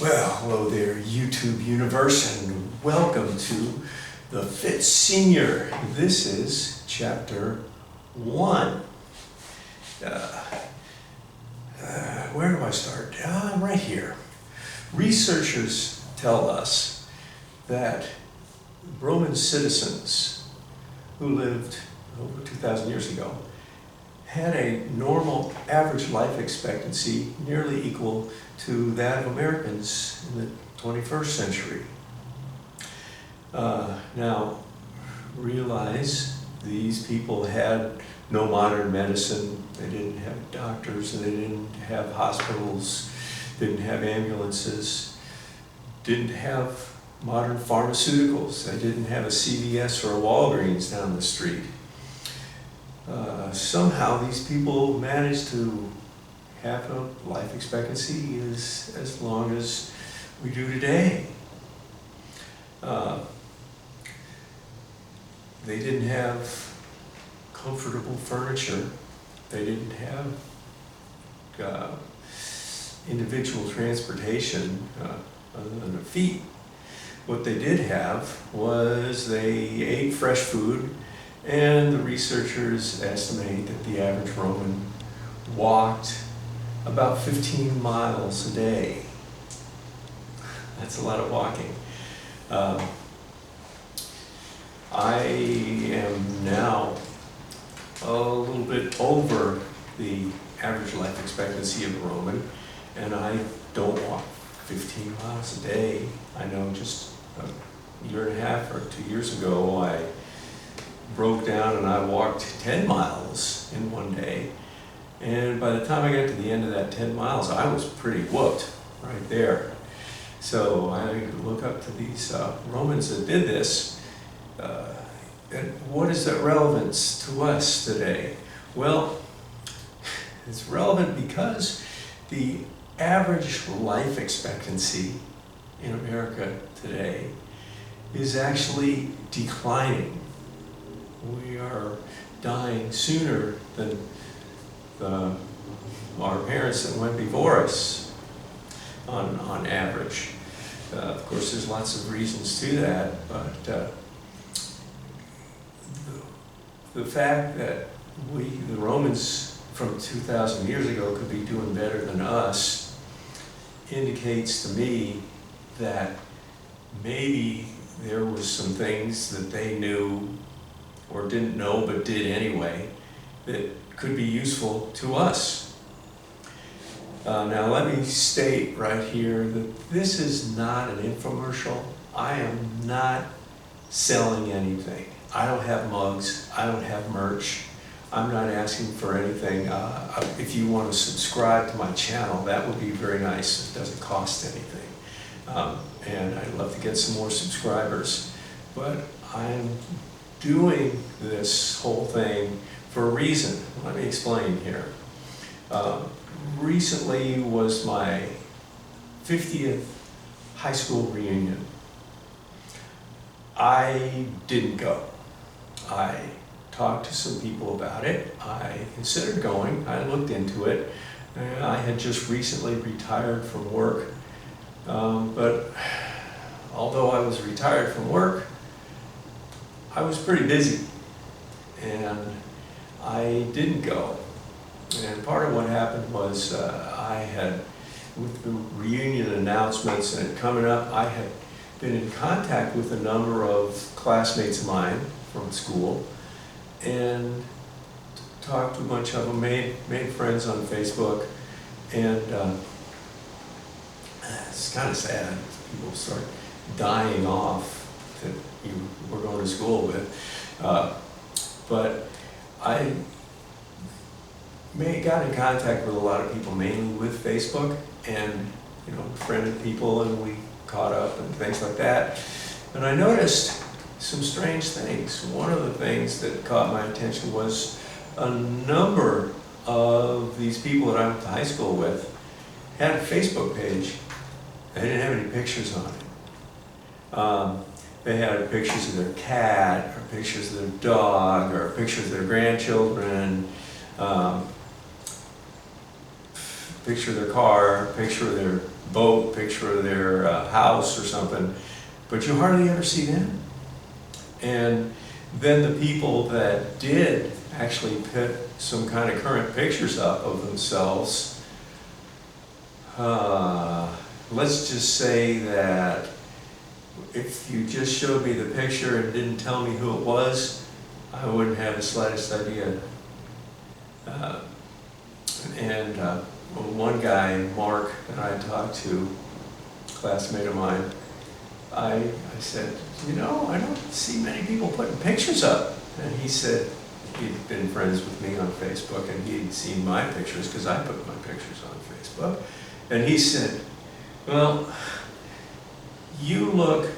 Well, hello there, YouTube universe, and welcome to the Fit Senior. This is chapter 1. Where do I start? I'm right here. Researchers tell us that Roman citizens who lived over 2,000 years ago had a normal average life expectancy nearly equal to that of Americans in the 21st century. Now, realize these people had no modern medicine, they didn't have doctors, they didn't have hospitals, didn't have ambulances, didn't have modern pharmaceuticals, they didn't have a CVS or a Walgreens down the street. Somehow these people managed to have a life expectancy as long as we do today. They didn't have comfortable furniture. They didn't have individual transportation other than their feet. What they did have was they ate fresh food, and the researchers estimate that the average Roman walked about 15 miles a day. That's a lot of walking. I am now a little bit over the average life expectancy of a Roman, and I don't walk 15 miles a day. I know just a year and a half or 2 years ago, I broke down and I walked 10 miles in one day. And by the time I got to the end of that 10 miles, I was pretty whooped right there. So I look up to these Romans that did this. And what is that relevance to us today? Well, it's relevant because the average life expectancy in America today is actually declining. We are dying sooner than our parents that went before us on average. Of course, there's lots of reasons to that, but the fact that the Romans from 2,000 years ago could be doing better than us indicates to me that maybe there was some things that they knew or didn't know but did anyway that could be useful to us. Now let me state right here that this is not an infomercial. I am not selling anything. I don't have mugs, I don't have merch. I'm not asking for anything. If you want to subscribe to my channel, that would be very nice. It doesn't cost anything. And I'd love to get some more subscribers. But I'm doing this whole thing for a reason. Let me explain here. Recently was my 50th high school reunion. I didn't go. I talked to some people about it. I considered going. I looked into it. I had just recently retired from work. But although I was retired from work, I was pretty busy. And I didn't go. And part of what happened was I had, with the reunion announcements and it coming up, I had been in contact with a number of classmates of mine from school and talked to a bunch of them, made friends on Facebook, and it's kind of sad. People start dying off that you were going to school with. But I got in contact with a lot of people, mainly with Facebook, and befriended people, and we caught up and things like that. And I noticed some strange things. One of the things that caught my attention was a number of these people that I went to high school with had a Facebook page. They didn't have any pictures on it. They had pictures of their cat, or pictures of their dog, or pictures of their grandchildren. picture of their car, picture of their boat, picture of their house or something, but you hardly ever see them. And then the people that did actually put some kind of current pictures up of themselves, let's just say that if you just showed me the picture and didn't tell me who it was, I wouldn't have the slightest idea. One guy, Mark, that I talked to, a classmate of mine, I said, you know, I don't see many people putting pictures up. And he said, he'd been friends with me on Facebook and he'd seen my pictures because I put my pictures on Facebook. And he said, well, you look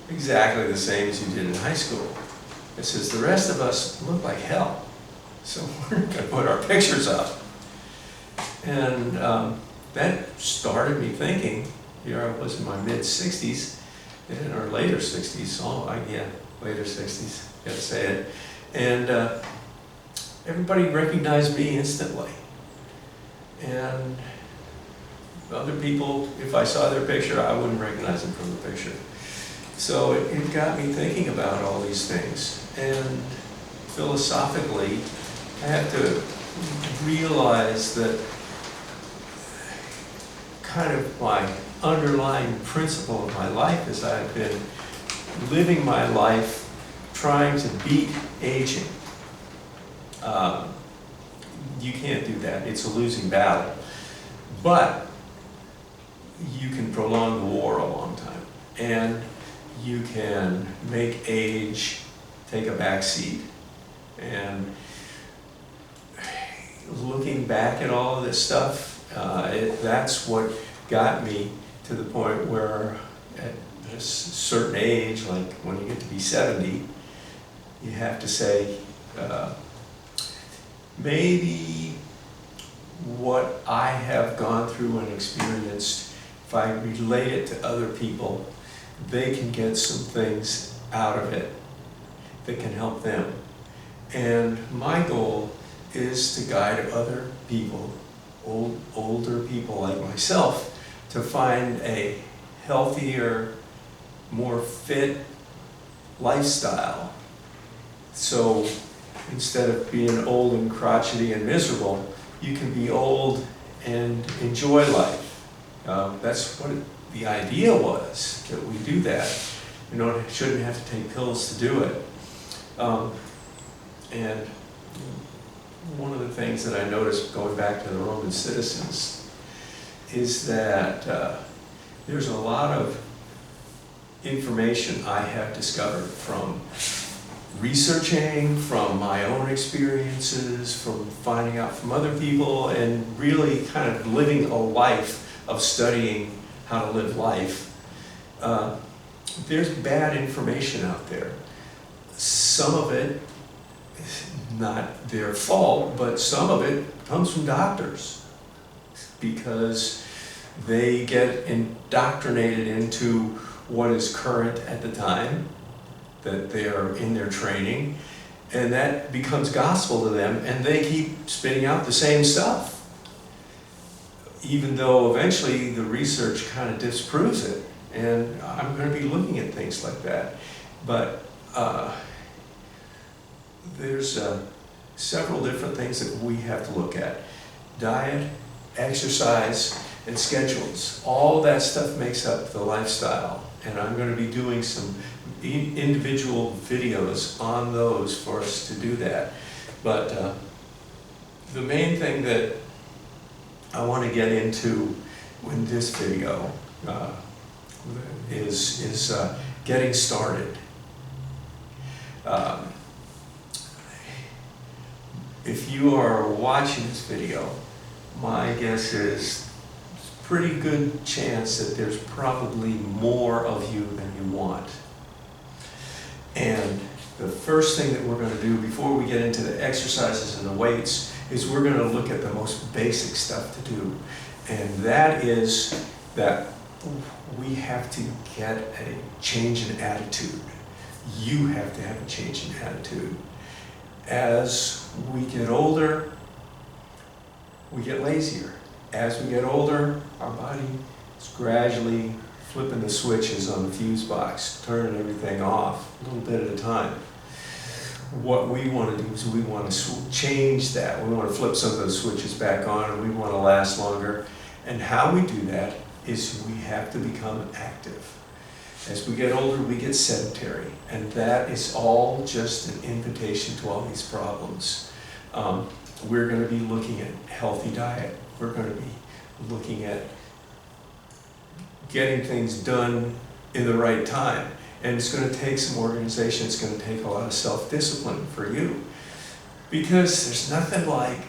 exactly the same as you did in high school. It says, the rest of us look like hell, so we're not going to put our pictures up. And that started me thinking. Here I was in my mid-60s, or later 60s, later 60s, gotta say it. And everybody recognized me instantly. And other people, if I saw their picture, I wouldn't recognize them from the picture. So it got me thinking about all these things. And philosophically, I had to realize that kind of my underlying principle of my life is I've been living my life trying to beat aging. You can't do that. It's a losing battle. But you can prolong the war a long time. And you can make age take a back seat. And looking back at all of this stuff, that's what got me to the point where at a certain age, like when you get to be 70, you have to say, maybe what I have gone through and experienced, if I relate it to other people, they can get some things out of it that can help them. And my goal is to guide other people, older people like myself, to find a healthier, more fit lifestyle. So instead of being old and crotchety and miserable, you can be old and enjoy life. That's what the idea was, that we do that. You shouldn't have to take pills to do it. And one of the things that I noticed going back to the Roman citizens is that there's a lot of information I have discovered from researching, from my own experiences, from finding out from other people, and really kind of living a life of studying how to live life. There's bad information out there. Some of it is not their fault, but some of it comes from doctors because they get indoctrinated into what is current at the time that they are in their training, and that becomes gospel to them, and they keep spitting out the same stuff, even though eventually the research kind of disproves it. And I'm going to be looking at things like that. But there's several different things that we have to look at. Diet, exercise, and schedules. All of that stuff makes up the lifestyle. And I'm going to be doing some individual videos on those for us to do that. But the main thing that I want to get into in this video is getting started. If you are watching this video, my guess is pretty good chance that there's probably more of you than you want. And the first thing that we're going to do before we get into the exercises and the weights is we're going to look at the most basic stuff to do. And that is that we have to get a change in attitude. You have to have a change in attitude. As we get older, we get lazier. as we get older, our body is gradually flipping the switches on the fuse box, turning everything off a little bit at a time. What we want to do is we want to change that. We want to flip some of those switches back on, and we want to last longer. And how we do that is we have to become active. As we get older, we get sedentary, and that is all just an invitation to all these problems. We're going to be looking at healthy diet. We're going to be looking at getting things done in the right time. And it's going to take some organization. It's going to take a lot of self-discipline for you. Because there's nothing like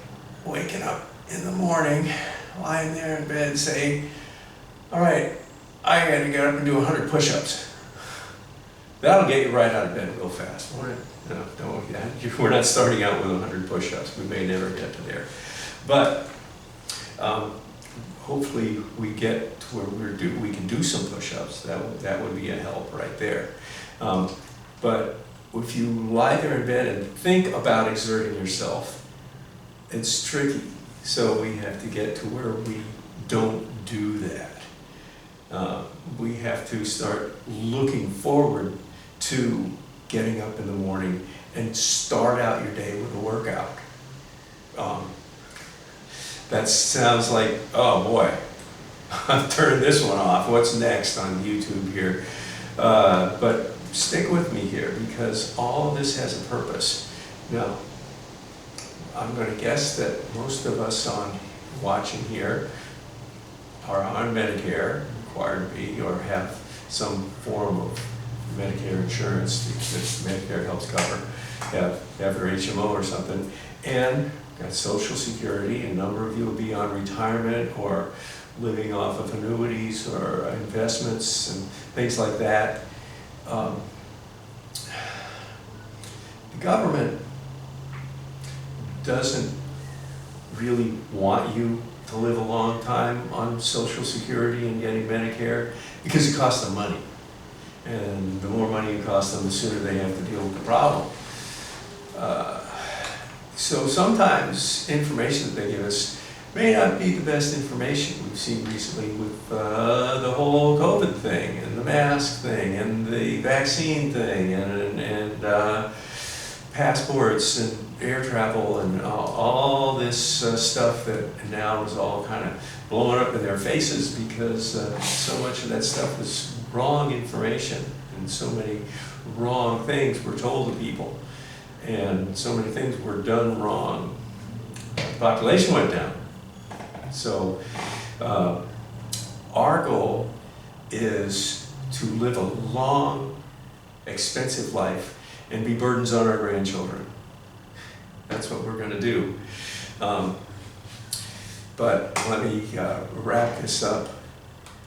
waking up in the morning, lying there in bed, saying, all right, I got to get up and do 100 push-ups. That'll get you right out of bed real fast. No, we're not starting out with 100 push-ups. We may never get to there. But hopefully we get to where we can do some push-ups. That would be a help right there. But if you lie there in bed and think about exerting yourself, it's tricky. So we have to get to where we don't do that. We have to start looking forward to getting up in the morning and start out your day with a workout. That sounds like, oh boy, I'm turning this one off. What's next on YouTube here? But stick with me here, because all of this has a purpose. Now, I'm going to guess that most of us watching here are on Medicare, required to be, or have some form of Medicare insurance that Medicare helps cover, have their HMO or something, and got Social Security. A number of you will be on retirement or living off of annuities or investments and things like that. The government doesn't really want you to live a long time on Social Security and getting Medicare, because it costs them money. And the more money it costs them, the sooner they have to deal with the problem. So sometimes information that they give us may not be the best information. We've seen recently with the whole COVID thing, and the mask thing, and the vaccine thing, and passports, and air travel, and all this stuff that now is all kind of blowing up in their faces, because so much of that stuff was wrong information, and so many wrong things were told to people, and so many things were done wrong. The population went down. So our goal is to live a long, expensive life and be burdens on our grandchildren. That's what we're going to do. But let me wrap this up,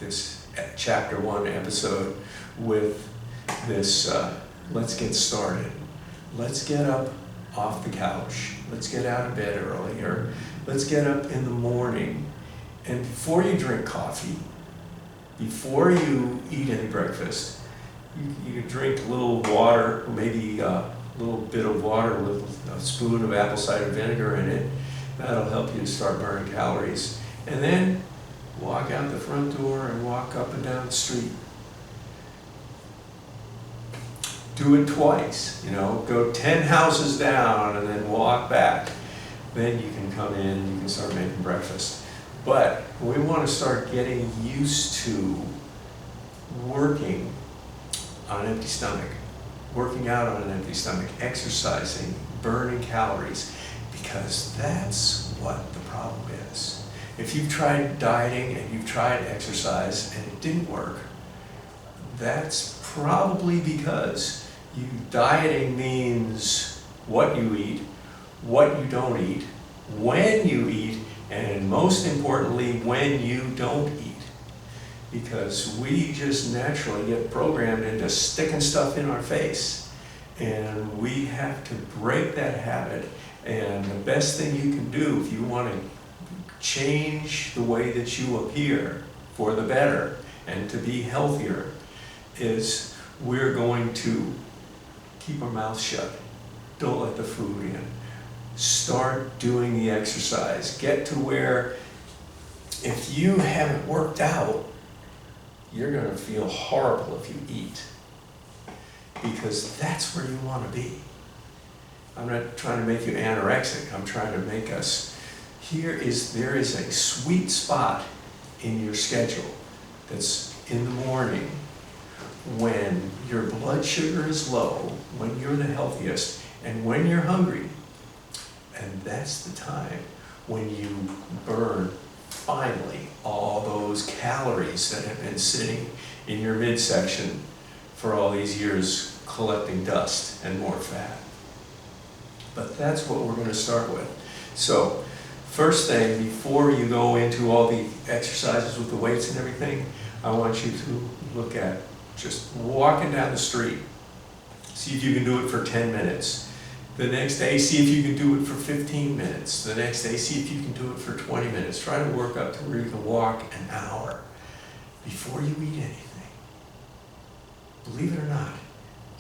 this chapter 1 episode, with this, let's get started. Let's get up off the couch. Let's get out of bed earlier. Let's get up in the morning. And before you drink coffee, before you eat any breakfast, you drink a little water, maybe a little bit of water with a spoon of apple cider vinegar in it. That'll help you to start burning calories. And then walk out the front door and walk up and down the street. Do it twice, go 10 houses down and then walk back. Then you can come in, you can start making breakfast. But we want to start getting used to working on an empty stomach, working out on an empty stomach, exercising, burning calories, because that's what the problem is. If you've tried dieting and you've tried exercise and it didn't work, that's probably because dieting means what you eat, what you don't eat, when you eat, and most importantly, when you don't eat. Because we just naturally get programmed into sticking stuff in our face. And we have to break that habit. And the best thing you can do if you want to change the way that you appear for the better and to be healthier is we're going to keep our mouths shut. Don't let the food in. Start doing the exercise. Get to where if you haven't worked out, you're going to feel horrible if you eat, because that's where you want to be. I'm not trying to make you anorexic. I'm trying to make us, there is a sweet spot in your schedule that's in the morning when your blood sugar is low, when you're the healthiest, and when you're hungry. And that's the time when you burn, finally, all those calories that have been sitting in your midsection for all these years collecting dust and more fat. But that's what we're going to start with. So, first thing, before you go into all the exercises with the weights and everything, I want you to look at just walking down the street. See if you can do it for 10 minutes. The next day, see if you can do it for 15 minutes. The next day, see if you can do it for 20 minutes. Try to work up to where you can walk an hour before you eat anything. Believe it or not,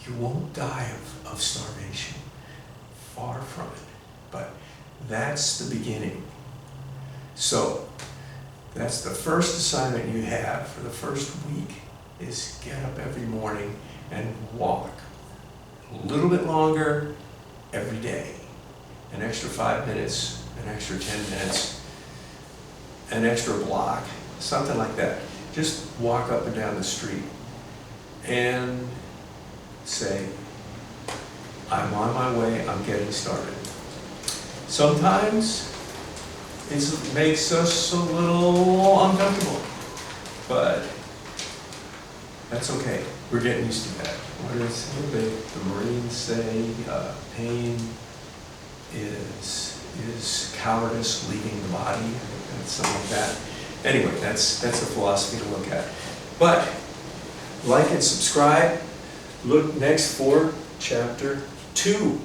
you won't die of starvation. Far from it. But that's the beginning. So, that's the first assignment you have for the first week, is get up every morning and walk. A little bit longer every day. An extra 5 minutes, an extra 10 minutes, an extra block, something like that. Just walk up and down the street and say, I'm on my way, I'm getting started. Sometimes it makes us a little uncomfortable, but that's okay. We're getting used to that. What the Marines say? Pain is cowardice leaving the body. That's something like that. Anyway, that's a philosophy to look at. But like and subscribe. Look next for chapter 2.